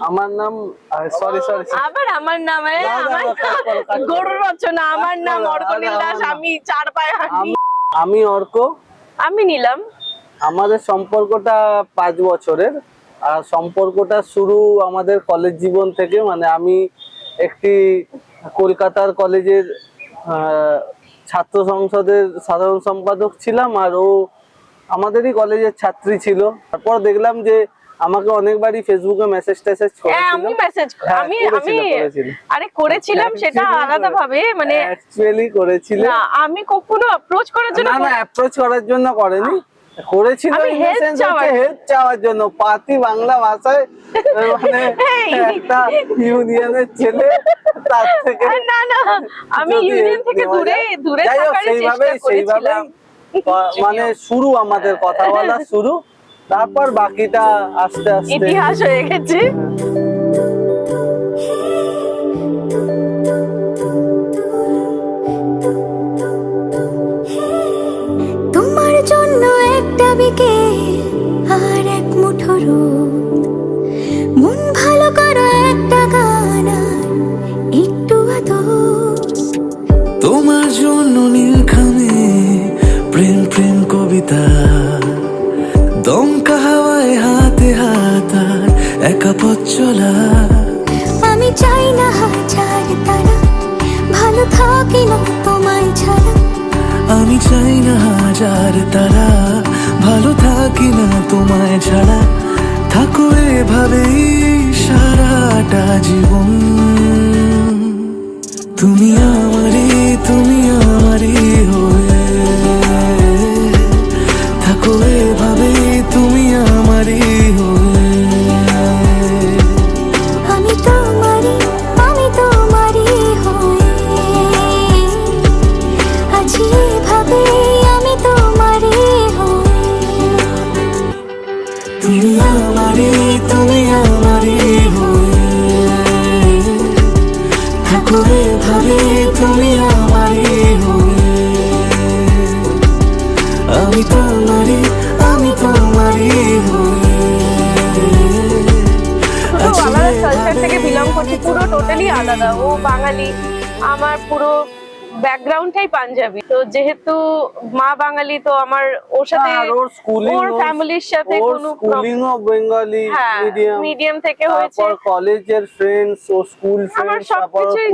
আমার নাম sorry sorry আবার আমার নাম গরুর রচনা। আমার নাম অর্কনীল দাস, আমি 4 পায়ে হাঁটি। আমি অর্ক, আমি নিলাম। আমাদের সম্পর্কটা 5 বছরের। আর সম্পর্কটা শুরু আমাদের কলেজ জীবন থেকে। মানে আমি একটি কলকাতার কলেজের ছাত্র সংসদের সাধারণ সম্পাদক ছিলাম, আর ও আমাদেরই কলেজের ছাত্রী ছিল। তারপর দেখলাম যে আমাকে অনেকবারই ফেসবুকে মেসেজ টেসেজ করেছিল। আমি মেসেজ আমি আরে করেছিলাম, সেটা আলাদা ভাবে, মানে অ্যাকচুয়ালি করেছিল না, আমি কখনো অ্যাপ্রোচ করার জন্য না অ্যাপ্রোচ করার জন্য করেনি, করেছিল হেল্প চাওয়ার জন্য। পাতি বাংলা ভাষায় মানে একটা ইউনিয়নের ছেলে, তার থেকে না না, আমি ইউনিয়ন থেকে দূরে থাকার চেষ্টা করেছিলাম। মানে শুরু আমাদের কথা বলা শুরু, তারপর বাকিটা আস্তে আস্তে ইতিহাস হয়ে গেছে। তোমার জন্য একটা বিকেল আর এক মুঠো রোদ, মন ভালো করা একটা গান আর একটু আদর। তোমার জন্য নীলখামে প্রেম প্রেম কবিতা, দমকা হাওয়ায় হাতে হাত আর একা পথ চলা। আমি চাই না হাজার তারা, ভালো থাকি না তোমায় ছাড়া। আমি চাই না হাজার তারা, ভালো থাকি না তোমায় ছাড়া। থাকো এভাবেই সারাটা জীবন। তুমি আমারই হয়ে থাকো এভাবে, তুমি আমারই হয়ে। আমি তোমারই হয়ে আছি এভাবে, আমি তোমারই হয়ে। তুমি আমারই হয়ে থাকো এভাবে, তুমি আমারই হয়ে। আমি তোমারই হয়ে পুরো আলাদা কালচার থেকে বিলং করছি, পুরো টোটালি আলাদা। ও বাঙালি, আমার পুরো ব্যাকগ্রাউন্ডটাই পাঞ্জাবি। তো যেহেতু মা বাঙালি, তো আমার ওর সাথে ওর ফ্যামিলির সাথে কোনো স্কুলিংও বেঙ্গলি মিডিয়াম থেকে হয়েছে। তারপর কলেজের ফ্রেন্ডস ও স্কুল ফ্রেন্ডস, তারপর কোচিং,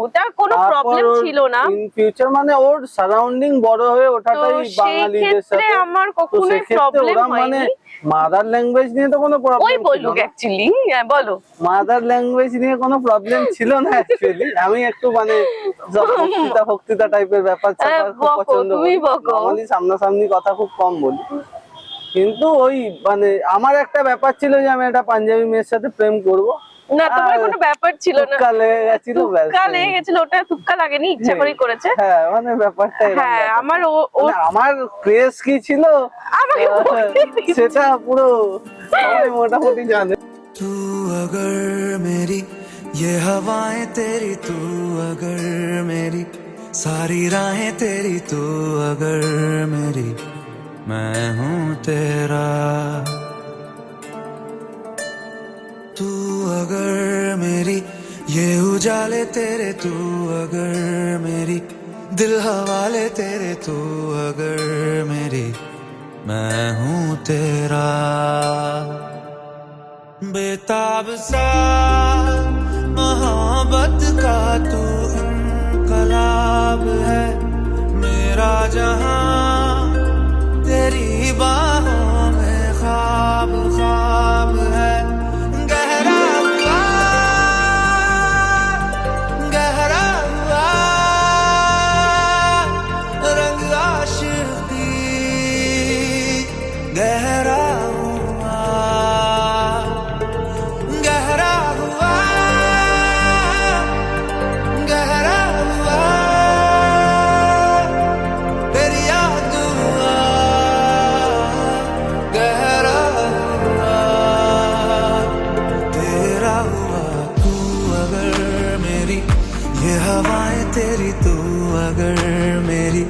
ওটা কোনো প্রবলেম ছিল না। ইন ফিউচার মানে ওর সারাউন্ডিং বড় হয়ে ওঠাটাই বাঙালিদের সাথে আমার কখনোই প্রবলেম হয়নি। মানে মাদার ল্যাঙ্গুয়েজ নিয়ে তো কোনো প্রবলেম ওই বলুক অ্যাকচুয়ালি, বলো। মাদার ল্যাঙ্গুয়েজ নিয়ে কোনো প্রবলেম ছিল না অ্যাকচুয়ালি। আমি একটু মানে ভক্তিতা টাইপের ব্যাপার খুব পছন্দ করি, বাঙালি সামনাসামনি কথা খুব কম বলি। কিন্তু ওই মানে আমার একটা ব্যাপার ছিল যে আমি একটা পাঞ্জাবি মেয়ের সাথে প্রেম করব। না, তোমার কোনো ব্যাপার ছিল না, তুক্কা লেগে গেছিল। ওটা তুক্কা লাগেনি, ইচ্ছা করেই করেছে। হ্যাঁ, মানে ব্যাপারটা হ্যাঁ, আমার ক্রেজ কি ছিল সেটা পুরো সবাই মোটামুটি জানে। तू अगर मेरी ये हवाएं तेरी, तू अगर मेरी सारी राहें तेरी, तू अगर मेरी मैं हूँ तेरा। तू अगर मेरी ये उजाले तेरे, तू अगर मेरी दिल हवाले तेरे, तू अगर मेरी मैं हूँ तेरा। बेताब सा मोहब्बत का तू इनकलाब है, मेरा जहां तेरी बाहों में ख्वाब ख्वाब है। गहरा हुआ रंग आशिकी, गहरा तेरी, तू अगर मेरी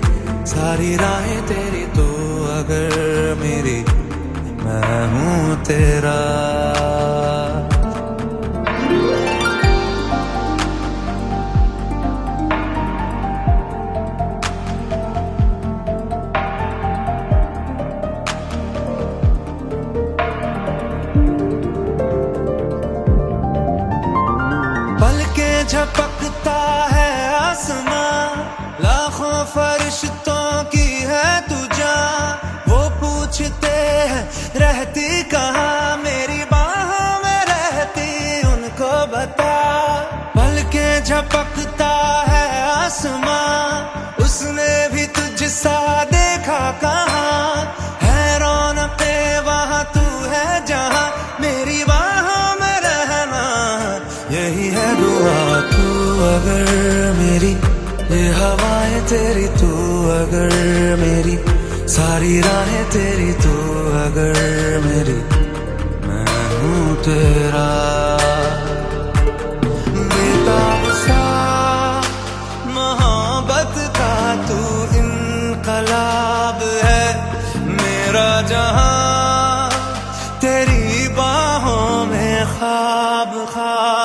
सारी राहें तेरी, तू अगर मेरी मैं हूँ तेरा। झपकता है आसमां, लाखों फरिश्तों की है तू जां। वो पूछते हैं रहती कहाँ, मेरी बाहों में रहती उनको बता। पलके झपकता है आसमां, उसने भी तुझसा देखा कहाँ। है रौनके वहाँ तू है जहाँ, मेरी बाहों में रहना यही है दुआ। तू अगर मेरी, ये हवाएं तेरी, तू अगर मेरी, सारी राहें तेरी, तू अगर मेरी, मैं हूँ तेरा। बेताब सा मोहब्बत का तू इनकलाब है, मेरा जहां तेरी बाहों में ख्वाब ख्वाब।